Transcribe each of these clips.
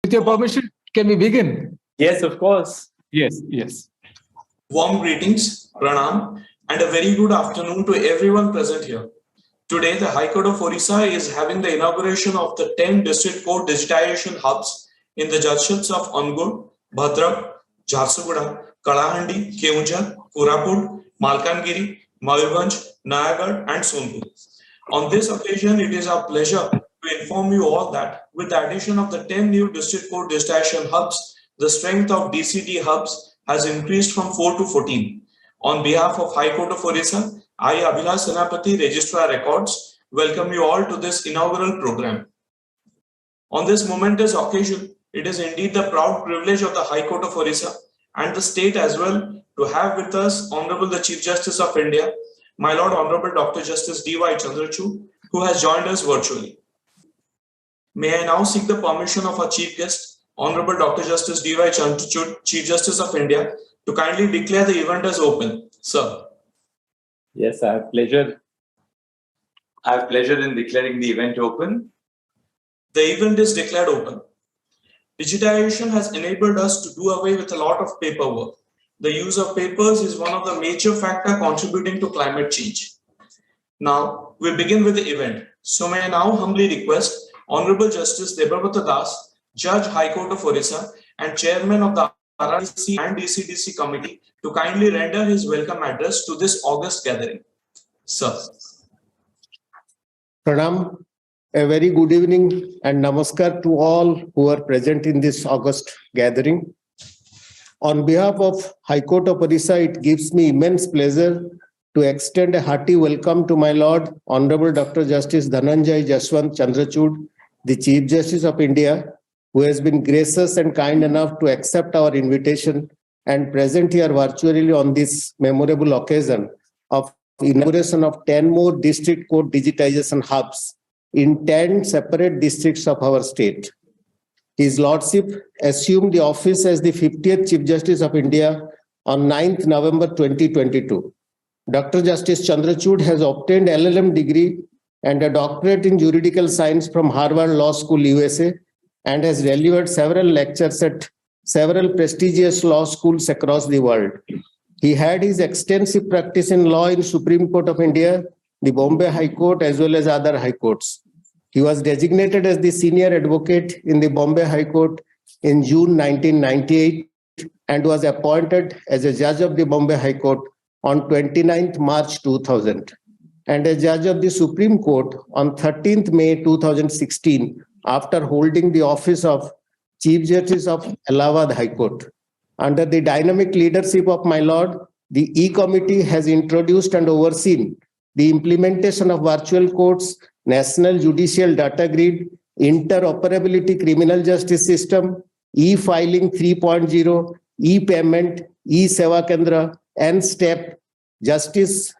With your permission, can we begin? Yes, of course. Yes, yes. Warm greetings, pranam, and a very good afternoon to everyone present here. Today, the High Court of Orissa is having the inauguration of the 10 district court digitization hubs in the Judgeships of Angul, Bhadrak, Jharsuguda, Kalahandi, Keonjhar, Koraput, Malkangiri, Mayurbhanj, Nayagarh, and Sonepur. On this occasion, it is our pleasure to inform you all that with the addition of the 10 new district court digitization hubs, the strength of DCD hubs has increased from 4 to 14. On behalf of High Court of Orissa, I, Abhilash Senapati, Registrar Records, welcome you all to this inaugural program. On this momentous occasion, it is indeed the proud privilege of the High Court of Orissa and the state as well to have with us Honorable the Chief Justice of India, my Lord Honorable Dr. Justice Y.Chandrachud, who has joined us virtually. May I now seek the permission of our Chief Guest, Honorable Dr. Justice Y.Chandrachud, Chief Justice of India, to kindly declare the event as open. Sir. Yes, I have pleasure. I have pleasure in declaring the event open. The event is declared open. Digitization has enabled us to do away with a lot of paperwork. The use of papers is one of the major factors contributing to climate change. Now, we begin with the event. So may I now humbly request Honorable Justice Debabrata Das, Judge High Court of Orissa and Chairman of the RRDC and DCDC Committee to kindly render his welcome address to this August gathering. Sir. Pranam, a very good evening and namaskar to all who are present in this August gathering. On behalf of High Court of Orissa, it gives me immense pleasure to extend a hearty welcome to my Lord Honorable Dr. Justice Dhananjaya Chandrachud, the Chief Justice of India, who has been gracious and kind enough to accept our invitation and present here virtually on this memorable occasion of inauguration of 10 more district court digitization hubs in 10 separate districts of our state. His Lordship assumed the office as the 50th Chief Justice of India on 9th November 2022. Dr. Justice Chandrachud has obtained LLM degree and a doctorate in juridical science from Harvard Law School, USA, and has delivered several lectures at several prestigious law schools across the world. He had his extensive practice in law in Supreme Court of India, the Bombay High Court, as well as other high courts. He was designated as the senior advocate in the Bombay High Court in June 1998 and was appointed as a judge of the Bombay High Court on 29th March 2000 and a judge of the Supreme Court on 13th May 2016 after holding the office of Chief Justice of Allahabad High Court. Under the dynamic leadership of my Lord, the E-Committee has introduced and overseen the implementation of virtual courts, National Judicial Data Grid, Interoperability Criminal Justice System, E-Filing 3.0, E-Payment, E-Seva Kendra, and STEP, Justice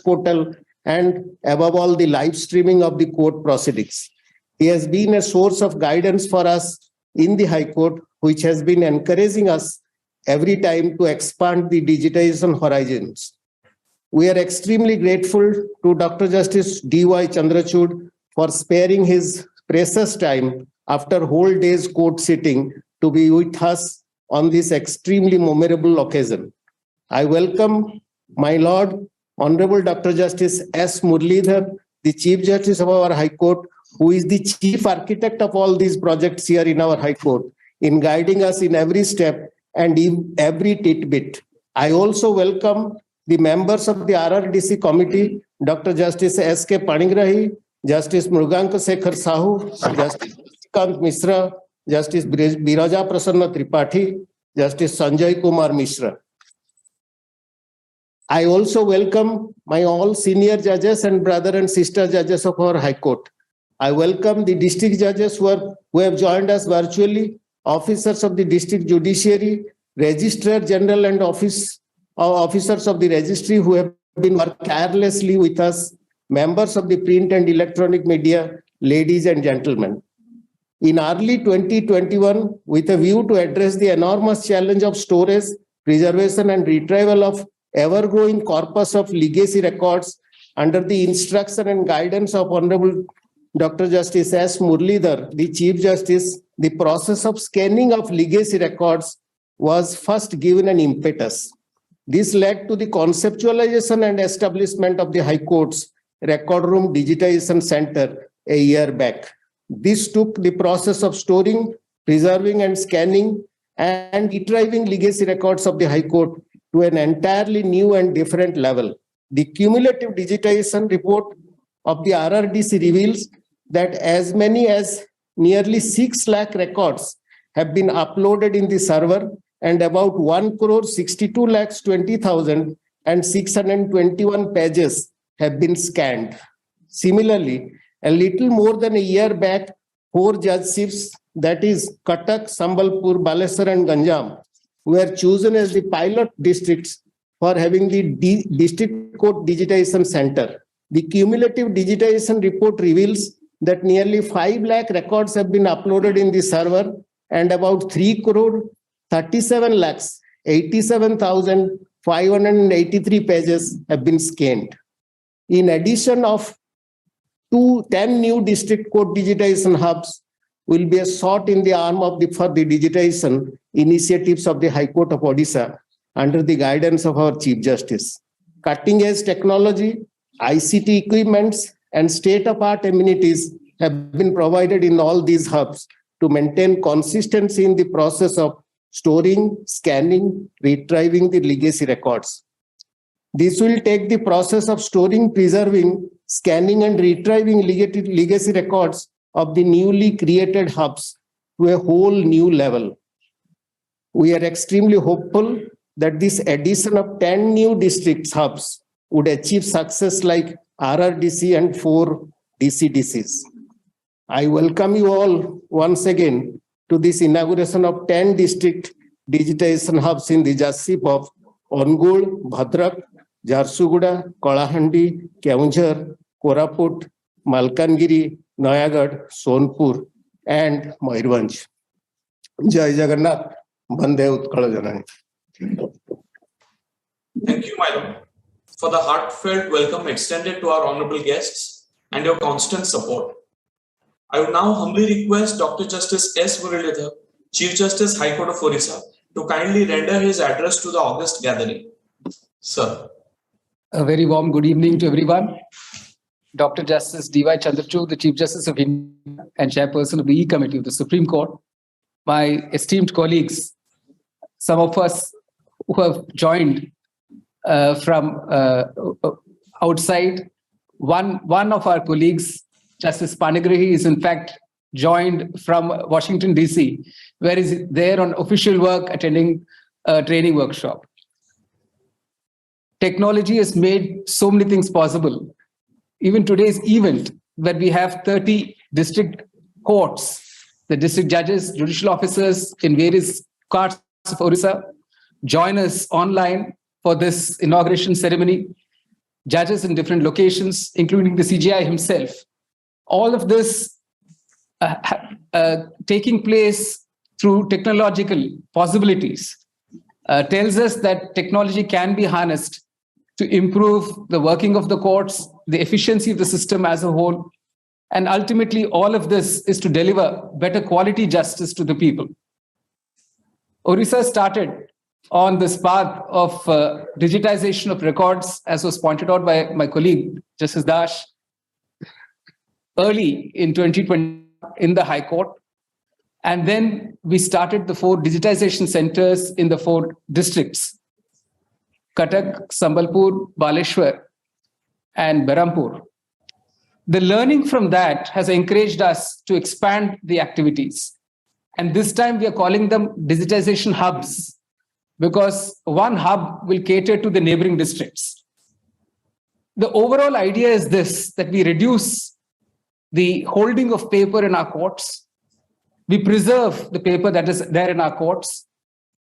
Portal, and above all, the live streaming of the court proceedings. He has been a source of guidance for us in the High Court, which has been encouraging us every time to expand the digitization horizons. We are extremely grateful to Dr. Justice D.Y. Chandrachud for sparing his precious time after whole day's court sitting to be with us on this extremely memorable occasion. I welcome my Lord, Honorable Dr. Justice S. Muralidhar, the Chief Justice of our High Court, who is the chief architect of all these projects here in our High Court, in guiding us in every step and in every tidbit. I also welcome the members of the RRDC committee, Dr. Justice S.K. Panigrahi, Justice Mruganka Sekhar Sahu, Justice Kant Mishra, Justice Biraja Prasanna Tripathi, Justice Sanjay Kumar Mishra. I also welcome my all senior judges and brother and sister judges of our High Court. I welcome the district judges who have joined us virtually, officers of the district judiciary, registrar general and officers of the registry who have been working tirelessly with us, members of the print and electronic media, ladies and gentlemen. In early 2021, with a view to address the enormous challenge of storage, preservation and retrieval of ever-growing corpus of legacy records under the instruction and guidance of Honorable Dr. Justice S. Muralidhar, the Chief Justice, the process of scanning of legacy records was first given an impetus. This led to the conceptualization and establishment of the High Court's Record Room Digitization Center a year back. This took the process of storing, preserving, and scanning and retrieving legacy records of the High Court to an entirely new and different level. The cumulative digitization report of the RRDC reveals that as many as nearly 6 lakh records have been uploaded in the server, and about 1,62,20,621 pages have been scanned. Similarly, a little more than a year back, 4 judgeships, that is Cuttack, Sambalpur, Balesar, and Ganjam, were chosen as the pilot districts for having the District Court Digitization Center. The cumulative digitization report reveals that nearly 5 lakh records have been uploaded in the server, and about 3,37,87,583 pages have been scanned. In addition of 10 new district court digitization hubs will be a shot in the arm for the digitization initiatives of the High Court of Orissa under the guidance of our Chief Justice. Cutting-edge technology, ICT equipments, and state-of-art amenities have been provided in all these hubs to maintain consistency in the process of storing, scanning, retrieving the legacy records. This will take the process of storing, preserving, scanning, and retrieving legacy records of the newly created hubs to a whole new level. We are extremely hopeful that this addition of 10 new district hubs would achieve success like RRDC and 4 DCDCs. I welcome you all once again to this inauguration of 10 district digitization hubs in the Judgeship of Angul, Bhadrak, Jharsuguda, Kalahandi, Keonjhar, Koraput, Malkangiri, Nayagarh, Sonepur, and Mayurbhanj. Jai Jagannath, Bande Utkala Janani. Thank you, my lord, for the heartfelt welcome extended to our honorable guests and your constant support. I would now humbly request Dr. Justice S. Muralidhar, Chief Justice, High Court of Orissa, to kindly render his address to the august gathering. Sir. A very warm good evening to everyone. Dr. Justice Y.Chandrachud, the Chief Justice of India and Chairperson of the E-Committee of the Supreme Court, my esteemed colleagues, some of us who have joined from outside. One of our colleagues, Justice Panigrahi, is in fact joined from Washington, D.C., where he's there on official work attending a training workshop. Technology has made so many things possible. Even today's event, where we have 30 district courts, the district judges, judicial officers in various courts of Orissa join us online for this inauguration ceremony, judges in different locations, including the CJI himself. All of this taking place through technological possibilities tells us that technology can be harnessed to improve the working of the courts, the efficiency of the system as a whole, and ultimately all of this is to deliver better quality justice to the people. Orissa started on this path of digitization of records, as was pointed out by my colleague, Justice Dash, early in 2020 in the High Court. And then we started the 4 digitization centers in the 4 districts, Cuttack, Sambalpur, Baleshwar, and Berhampur. The learning from that has encouraged us to expand the activities. And this time we are calling them digitization hubs, because one hub will cater to the neighboring districts. The overall idea is this, that we reduce the holding of paper in our courts, we preserve the paper that is there in our courts,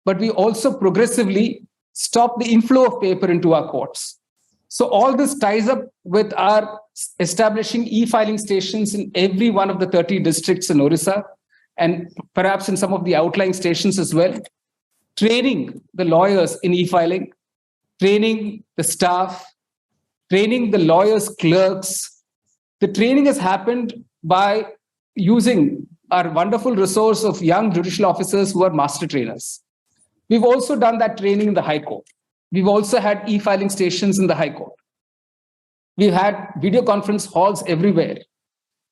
but we also progressively stop the inflow of paper into our courts. So all this ties up with our establishing e-filing stations in every one of the 30 districts in Orissa, and perhaps in some of the outlying stations as well, training the lawyers in e-filing, training the staff, training the lawyers' clerks. The training has happened by using our wonderful resource of young judicial officers who are master trainers. We've also done that training in the High Court. We've also had e-filing stations in the High Court. We've had video conference halls everywhere.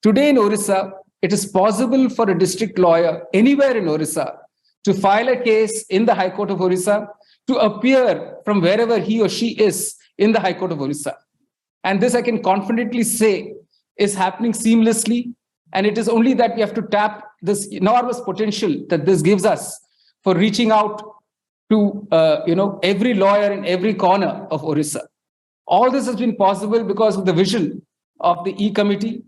Today in Orissa, it is possible for a district lawyer anywhere in Orissa to file a case in the High Court of Orissa, to appear from wherever he or she is in the High Court of Orissa. And this I can confidently say is happening seamlessly. And it is only that we have to tap this enormous potential that this gives us for reaching out to every lawyer in every corner of Orissa. All this has been possible because of the vision of the E-Committee,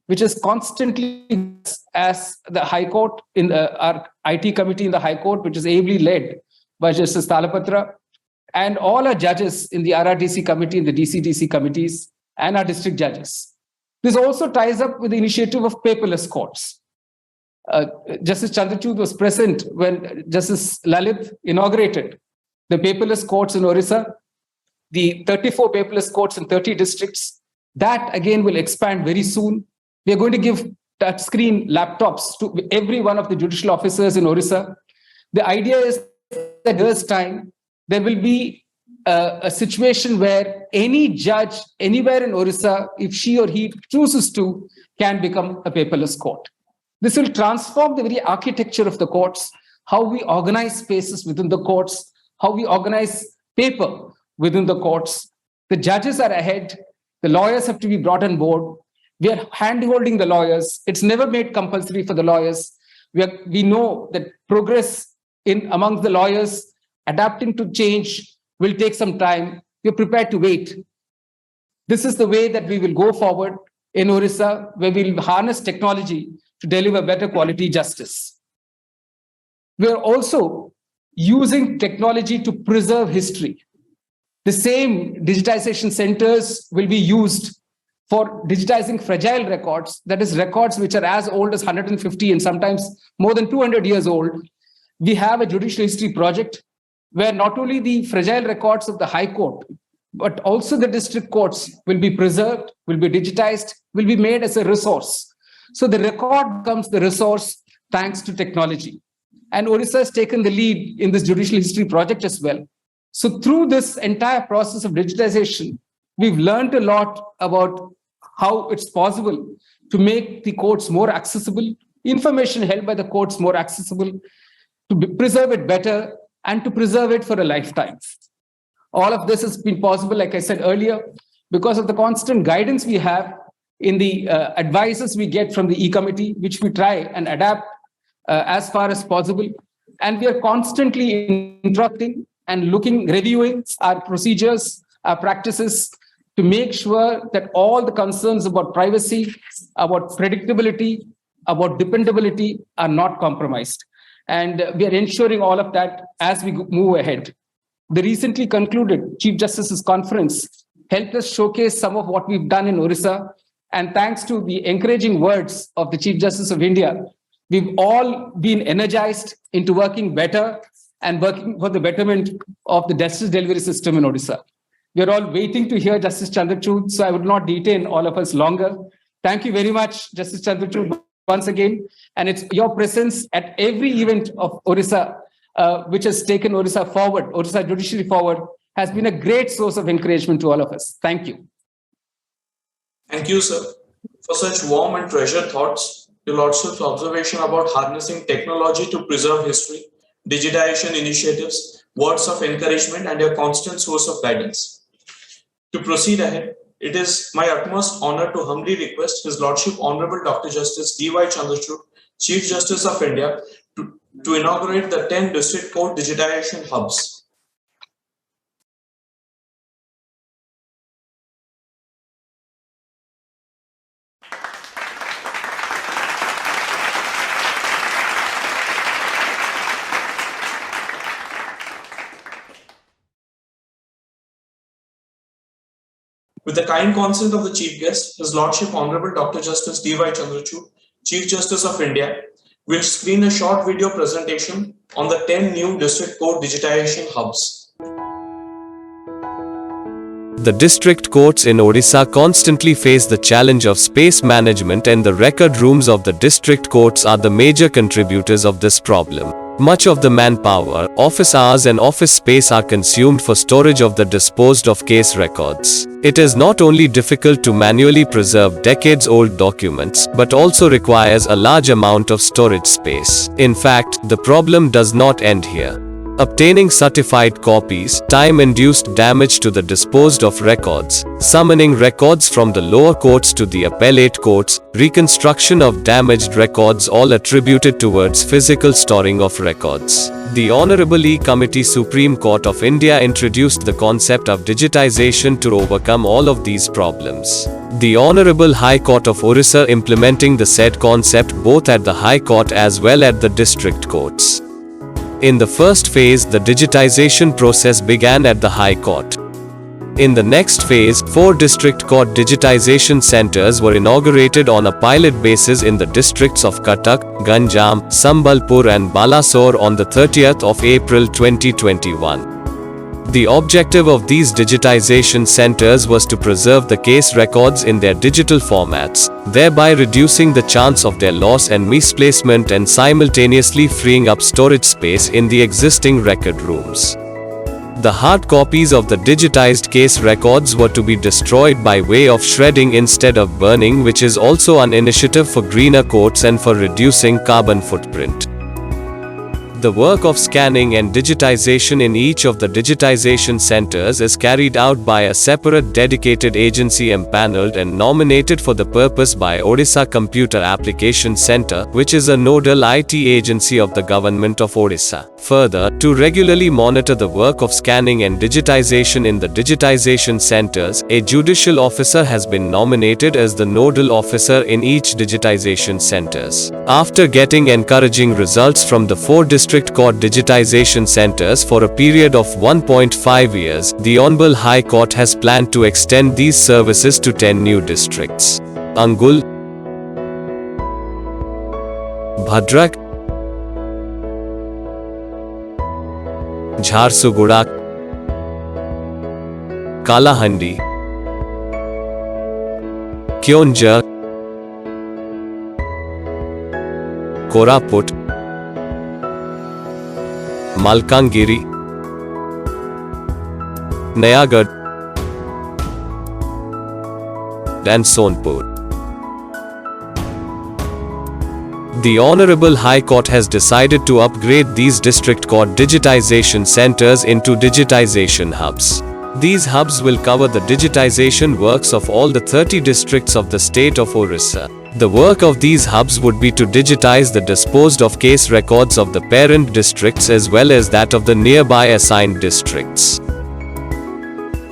which is constantly, as the High Court, in our IT committee in the High Court, which is ably led by Justice Talapatra, and all our judges in the RRTC committee, in the DCTC committees, and our district judges. This also ties up with the initiative of paperless courts. Justice Chandrachud was present when Justice Lalit inaugurated the paperless courts in Orissa, the 34 paperless courts in 30 districts. That again will expand very soon. We are going to give touchscreen laptops to every one of the judicial officers in Orissa. The idea is that this time there will be a situation where any judge anywhere in Orissa, if she or he chooses to, can become a paperless court. This will transform the very architecture of the courts, how we organize spaces within the courts, how we organize paper within the courts. The judges are ahead. The lawyers have to be brought on board. We are hand-holding the lawyers. It's never made compulsory for the lawyers. We know that progress amongst the lawyers adapting to change will take some time. We're prepared to wait. This is the way that we will go forward in Orissa, where we'll harness technology to deliver better quality justice. We are also using technology to preserve history. The same digitization centers will be used for digitizing fragile records, that is, records which are as old as 150 and sometimes more than 200 years old. We have a judicial history project where not only the fragile records of the High Court, but also the district courts will be preserved, will be digitized, will be made as a resource. So the record becomes the resource thanks to technology. And Orissa has taken the lead in this judicial history project as well. So through this entire process of digitization, we've learned a lot about how it's possible to make the courts more accessible, information held by the courts more accessible, to preserve it better, and to preserve it for a lifetime. All of this has been possible, like I said earlier, because of the constant guidance we have in the advices we get from the E-Committee, which we try and adapt as far as possible. And we are constantly interrupting and reviewing our procedures, our practices, to make sure that all the concerns about privacy, about predictability, about dependability are not compromised. And we are ensuring all of that as we move ahead. The recently concluded Chief Justice's conference helped us showcase some of what we've done in Orissa. And thanks to the encouraging words of the Chief Justice of India, we've all been energized into working better and working for the betterment of the justice delivery system in Orissa. We are all waiting to hear Justice Chandrachud, so I would not detain all of us longer. Thank you very much, Justice Chandrachud, once again. And it's your presence at every event of Orissa, which has taken Orissa forward, Orissa judiciary forward, has been a great source of encouragement to all of us. Thank you. Thank you, sir, for such warm and treasured thoughts. Your Lordship's observation about harnessing technology to preserve history, digitization initiatives, words of encouragement, and your constant source of guidance. To proceed ahead, it is my utmost honor to humbly request His Lordship Honorable Dr. Justice Y.Chandrachud, Chief Justice of India, to inaugurate the 10 District Court Digitization Hubs. With the kind consent of the Chief Guest, His Lordship Honorable Dr. Justice D.Y. Chandrachud, Chief Justice of India, will screen a short video presentation on the 10 new District Court Digitization Hubs. The district courts in Odisha constantly face the challenge of space management, and the record rooms of the district courts are the major contributors of this problem. Much of the manpower, office hours and office space are consumed for storage of the disposed of case records. It is not only difficult to manually preserve decades-old documents, but also requires a large amount of storage space. In fact, the problem does not end here. Obtaining certified copies, time-induced damage to the disposed of records, summoning records from the lower courts to the appellate courts, reconstruction of damaged records, all attributed towards physical storing of records. The Honorable E Committee Supreme Court of India introduced the concept of digitization to overcome all of these problems. The Honorable High Court of Orissa implementing the said concept both at the High Court as well at the district courts. In the first phase, the digitization process began at the High Court. In the next phase, 4 district court digitization centers were inaugurated on a pilot basis in the districts of Cuttack, Ganjam, Sambalpur and Balasore on the 30th of April 2021. The objective of these digitization centers was to preserve the case records in their digital formats, thereby reducing the chance of their loss and misplacement and simultaneously freeing up storage space in the existing record rooms. The hard copies of the digitized case records were to be destroyed by way of shredding instead of burning, which is also an initiative for greener courts and for reducing carbon footprint. The work of scanning and digitization in each of the digitization centers is carried out by a separate dedicated agency empaneled and nominated for the purpose by Odisha Computer Application Center, which is a nodal IT agency of the Government of Odisha. Further, to regularly monitor the work of scanning and digitization in the digitization centers, a judicial officer has been nominated as the nodal officer in each digitization centers. After getting encouraging results from the 4 district court digitization centers for a period of 1.5 years, the Hon'ble High Court has planned to extend these services to 10 new districts: Angul, Bhadrak, Jharsuguda, Kalahandi, Keonjhar, Koraput, Malkangiri, Nayagarh and Sonepur. The Honorable High Court has decided to upgrade these district court digitization centers into digitization hubs. These hubs will cover the digitization works of all the 30 districts of the state of Orissa. The work of these hubs would be to digitize the disposed of case records of the parent districts as well as that of the nearby assigned districts.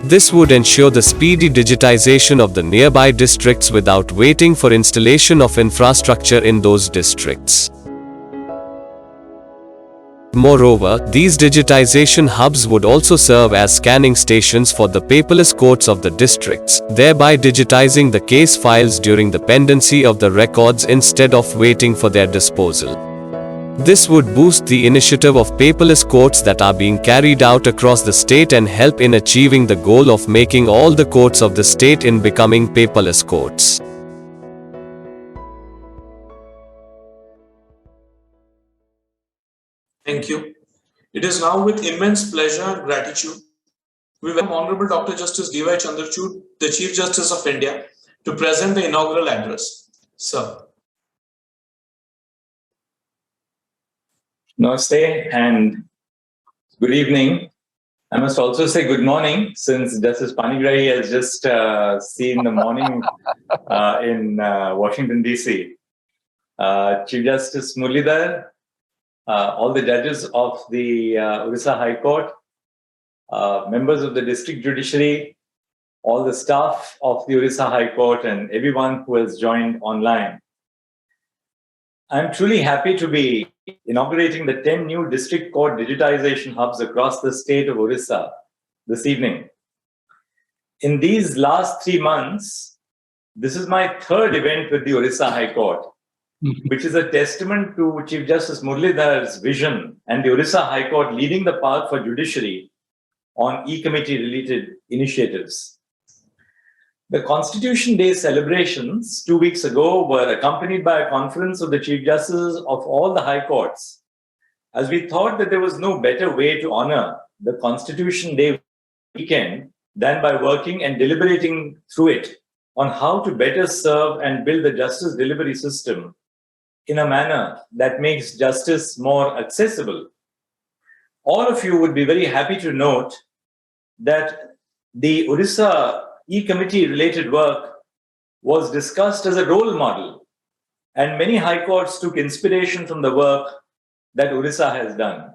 This would ensure the speedy digitization of the nearby districts without waiting for installation of infrastructure in those districts. Moreover, these digitization hubs would also serve as scanning stations for the paperless courts of the districts, thereby digitizing the case files during the pendency of the records instead of waiting for their disposal. This would boost the initiative of paperless courts that are being carried out across the state and help in achieving the goal of making all the courts of the state in becoming paperless courts. Thank you. It is now with immense pleasure and gratitude we welcome Honorable Dr. Justice Y.Chandrachud, the Chief Justice of India, to present the inaugural address. Sir. Namaste and good evening. I must also say good morning, since Justice Panigrahi has just seen the morning in Washington, D.C. Chief Justice Muralidhar, all the judges of the Orissa High Court, members of the district judiciary, all the staff of the Orissa High Court, and everyone who has joined online. I'm truly happy to be inaugurating the 10 new district court digitization hubs across the state of Orissa this evening. In these last 3 months, this is my 3rd event with the Orissa High Court, which is a testament to Chief Justice Muralidhar's vision and the Orissa High Court leading the path for judiciary on e-committee related initiatives. The Constitution Day celebrations 2 weeks ago were accompanied by a conference of the Chief Justices of all the High Courts, as we thought that there was no better way to honor the Constitution Day weekend than by working and deliberating through it on how to better serve and build the justice delivery system in a manner that makes justice more accessible. All of you would be very happy to note that the Orissa E-Committee related work was discussed as a role model, and many high courts took inspiration from the work that Orissa has done.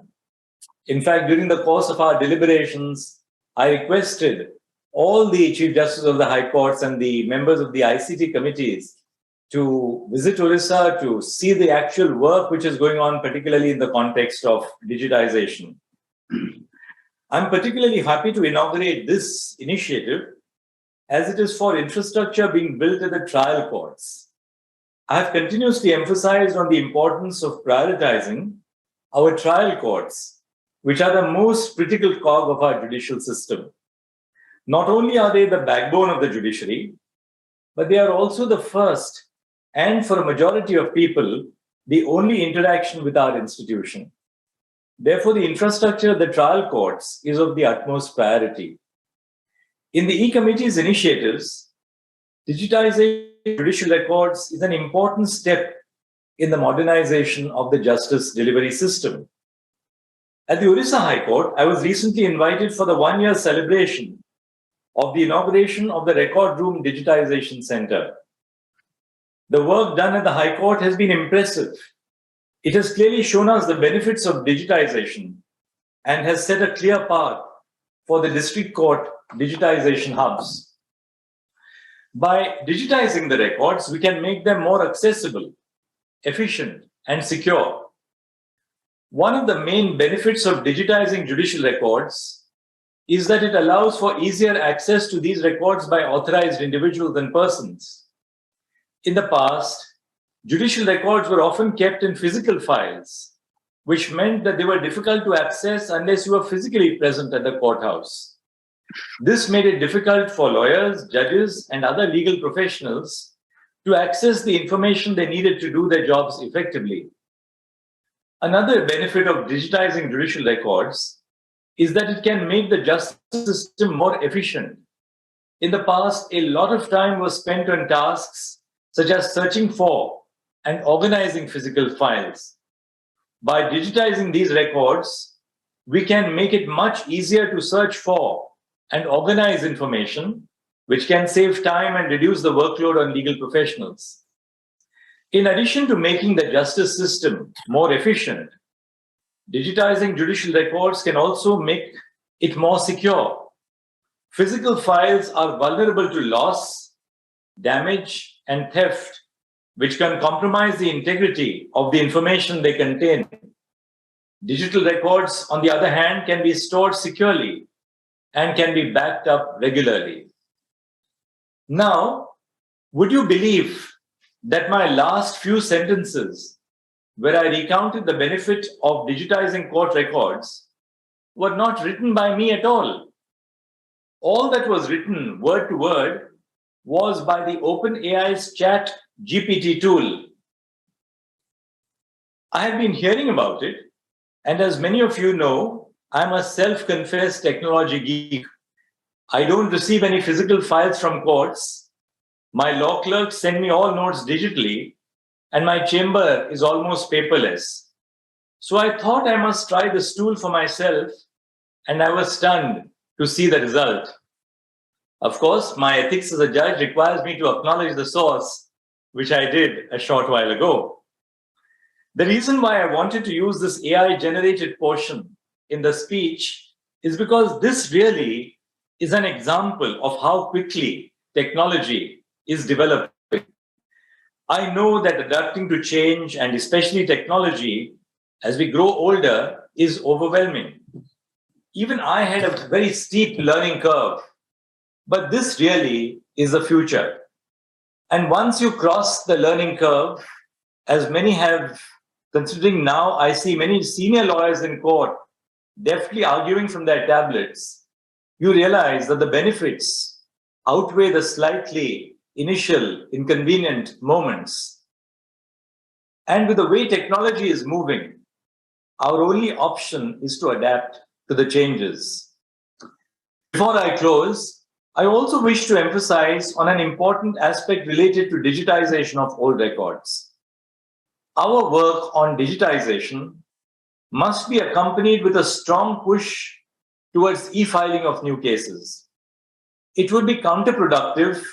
In fact, during the course of our deliberations, I requested all the Chief Justices of the High Courts and the members of the ICT committees to visit Orissa to see the actual work which is going on, particularly in the context of digitization. I'm particularly happy to inaugurate this initiative as it is for infrastructure being built at the trial courts. I have continuously emphasized on the importance of prioritizing our trial courts, which are the most critical cog of our judicial system. Not only are they the backbone of the judiciary, but they are also the first, and for a majority of people, the only interaction with our institution. Therefore, the infrastructure of the trial courts is of the utmost priority. In the E-Committee's initiatives, digitization of judicial records is an important step in the modernization of the justice delivery system. At the Orissa High Court, I was recently invited for the one-year celebration of the inauguration of the Record Room Digitization Center. The work done at the High Court has been impressive. It has clearly shown us the benefits of digitization and has set a clear path for the district court digitization hubs. By digitizing the records, we can make them more accessible, efficient, and secure. One of the main benefits of digitizing judicial records is that it allows for easier access to these records by authorized individuals and persons. In the past, judicial records were often kept in physical files, which meant that they were difficult to access unless you were physically present at the courthouse. This made it difficult for lawyers, judges, and other legal professionals to access the information they needed to do their jobs effectively. Another benefit of digitizing judicial records is that it can make the justice system more efficient. In the past, a lot of time was spent on tasks such as searching for and organizing physical files. By digitizing these records, we can make it much easier to search for and organize information, which can save time and reduce the workload on legal professionals. In addition to making the justice system more efficient, digitizing judicial records can also make it more secure. Physical files are vulnerable to loss, damage, and theft, which can compromise the integrity of the information they contain. Digital records, on the other hand, can be stored securely and can be backed up regularly. Now, would you believe that my last few sentences, where I recounted the benefit of digitizing court records, were not written by me at all? All that was written word to word was by the OpenAI's Chat GPT tool. I have been hearing about it, and as many of you know, I'm a self-confessed technology geek. I don't receive any physical files from courts. My law clerks send me all notes digitally, and my chamber is almost paperless. So I thought I must try this tool for myself, and I was stunned to see the result. Of course, my ethics as a judge requires me to acknowledge the source, which I did a short while ago. The reason why I wanted to use this AI-generated portion in the speech is because this really is an example of how quickly technology is developing. I know that adapting to change, and especially technology, as we grow older, is overwhelming. Even I had a very steep learning curve, but this really is the future. And once you cross the learning curve, as many have, considering now I see many senior lawyers in court deftly arguing from their tablets, you realize that the benefits outweigh the slightly initial inconvenient moments. And with the way technology is moving, our only option is to adapt to the changes. Before I close, I also wish to emphasize on an important aspect related to digitization of old records. Our work on digitization must be accompanied with a strong push towards e-filing of new cases. It would be counterproductive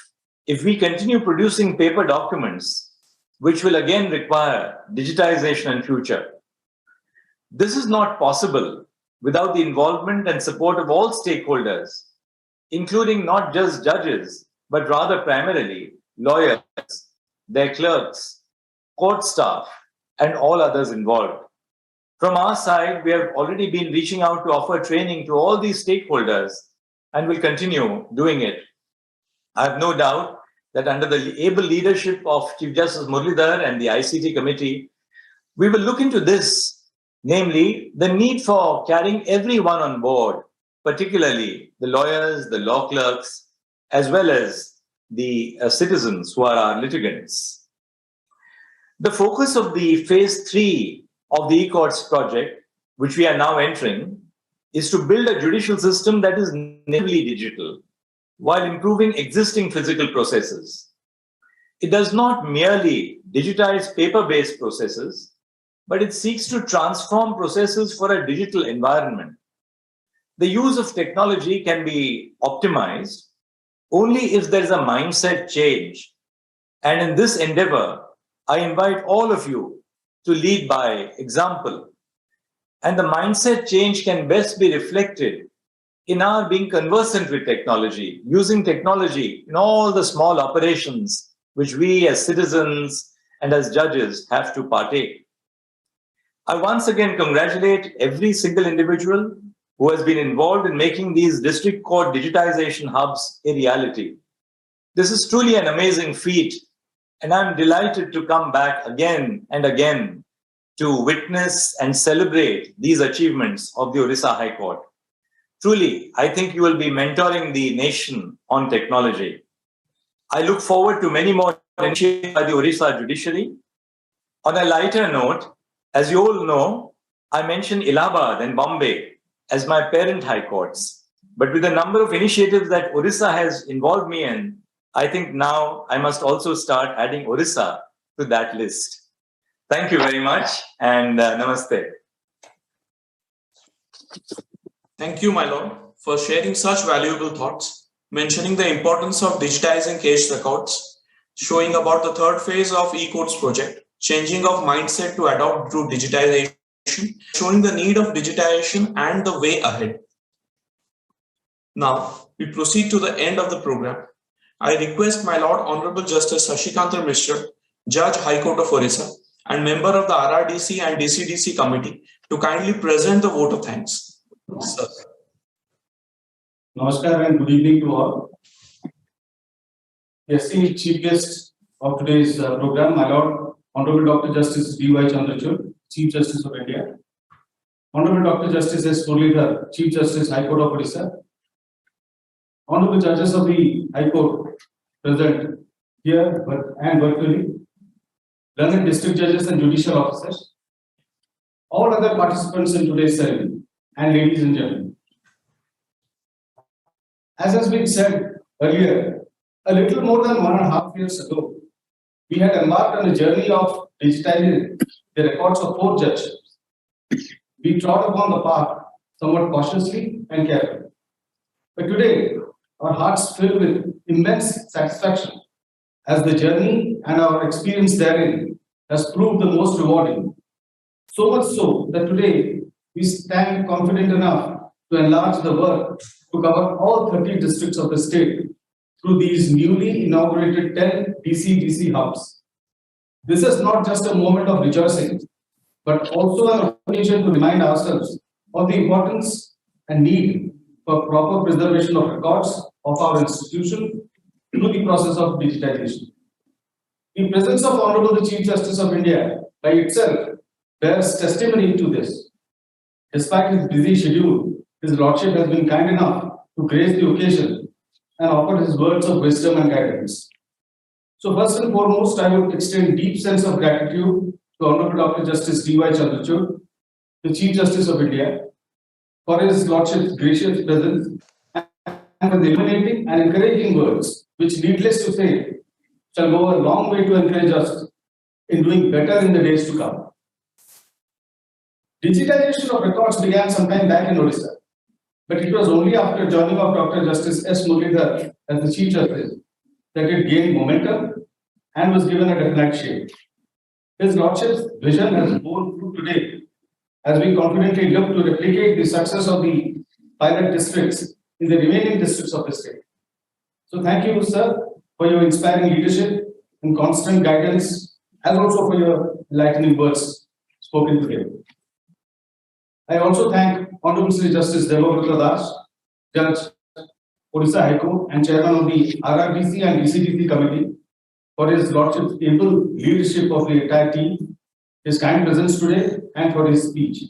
if we continue producing paper documents, which will again require digitization in future. This is not possible without the involvement and support of all stakeholders, including not just judges, but rather primarily lawyers, their clerks, court staff, and all others involved. From our side, we have already been reaching out to offer training to all these stakeholders and will continue doing it. I have no doubt that under the able leadership of Chief Justice Muralidhar and the ICT committee, we will look into this, namely the need for carrying everyone on board, particularly the lawyers, the law clerks, as well as the citizens who are our litigants. The focus of the phase 3 of the e-courts project, which we are now entering, is to build a judicial system that is natively digital while improving existing physical processes. It does not merely digitize paper-based processes, but it seeks to transform processes for a digital environment. The use of technology can be optimized only if there is a mindset change. And in this endeavor, I invite all of you to lead by example. And the mindset change can best be reflected in our being conversant with technology, using technology in all the small operations which we as citizens and as judges have to partake. I once again congratulate every single individual who has been involved in making these district court digitization hubs a reality. This is truly an amazing feat, and I'm delighted to come back again and again to witness and celebrate these achievements of the Orissa High Court. Truly, I think you will be mentoring the nation on technology. I look forward to many more initiatives by the Orissa judiciary. On a lighter note, as you all know, I mentioned Allahabad and Bombay as my parent high courts. But with the number of initiatives that Orissa has involved me in, I think now I must also start adding Orissa to that list. Thank you very much, and namaste. Thank you, my lord, for sharing such valuable thoughts, mentioning the importance of digitizing case records, showing about the third phase of e-courts project, changing of mindset to adopt through digitization, showing the need of digitization and the way ahead. Now, we proceed to the end of the program. I request my Lord Honorable Justice Sashikanta Mishra, Judge High Court of Orissa, and member of the RRDC and DCDC committee to kindly present the vote of thanks. Sir. Namaskar and good evening to all. Esteemed Chief Guest of today's program, my Lord Honorable Dr. Justice Y.Chandrachud, Chief Justice of India, Honorable Dr. Justice S. Muralidhar, Chief Justice High Court of Orissa, Honorable Judges of the High Court present here and virtually, learned district judges and judicial officers, all other participants in today's ceremony, and ladies and gentlemen. As has been said earlier, a little more than 1.5 years ago, we had embarked on a journey of digitizing the records of 4 judgeships. We trod upon the path somewhat cautiously and carefully. But today, our hearts fill with immense satisfaction as the journey and our experience therein has proved the most rewarding. So much so that today we stand confident enough to enlarge the work to cover all 30 districts of the state through these newly inaugurated 10 DC hubs. This is not just a moment of rejoicing, but also an occasion to remind ourselves of the importance and need for proper preservation of records of our institution through the process of digitization. The presence of Honorable the Chief Justice of India by itself bears testimony to this. Despite his busy schedule, his Lordship has been kind enough to grace the occasion and offer his words of wisdom and guidance. So first and foremost, I would extend deep sense of gratitude to Honorable Dr. Justice Y.Chandrachud, the Chief Justice of India, for his Lordship's gracious presence and for the illuminating and encouraging words, which needless to say, shall go a long way to encourage us in doing better in the days to come. Digitization of records began sometime back in Orissa, but it was only after joining of Dr. Justice S. Muralidhar as the Chief Justice that it gained momentum and was given a definite shape. His Lordship's vision has borne fruit today as we confidently look to replicate the success of the pilot districts in the remaining districts of the state. So thank you, sir, for your inspiring leadership and constant guidance, as also for your enlightening words spoken today. I also thank Honorable Sri Justice Devabrata Das, Judge, Orissa High Court, and Chairman of the RRBC and DCDC Committee for his Lordship's able leadership of the entire team, his kind presence today, and for his speech.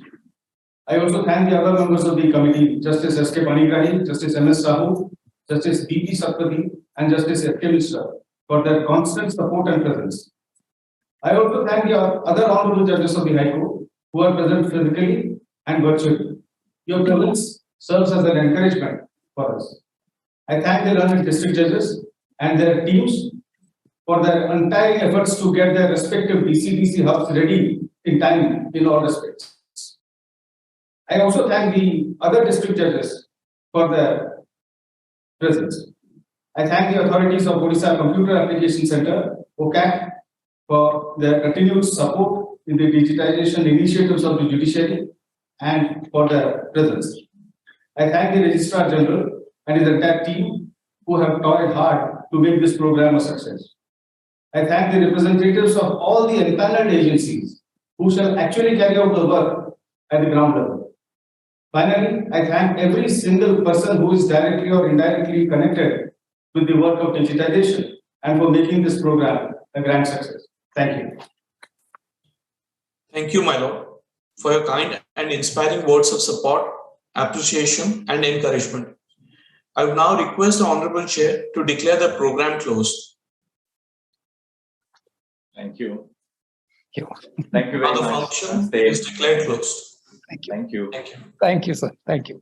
I also thank the other members of the committee, Justice S.K. Panigrahi, Justice M.S. Sahu, Justice B.P. Satpathy, and Justice F.K. Mishra for their constant support and presence. I also thank the other honorable judges of the High Court who are present physically and virtually. Your presence serves as an encouragement for us. I thank the learned district judges and their teams for their untiring efforts to get their respective DCDC hubs ready in time in all respects. I also thank the other district judges for their presence. I thank the authorities of Odisha Computer Application Center, OCAC, for their continued support in the digitization initiatives of the judiciary and for their presence. I thank the Registrar General and his entire team who have toiled hard to make this program a success. I thank the representatives of all the empaneled agencies who shall actually carry out the work at the ground level. Finally, I thank every single person who is directly or indirectly connected with the work of digitization and for making this program a grand success. Thank you. Thank you, my lord, for your kind and inspiring words of support, appreciation, and encouragement. I would now request the Honorable Chair to declare the program closed. Thank you. Thank you. Thank you very Now the much. function is declared closed. Thank you. Thank you. Thank you, sir. Thank you.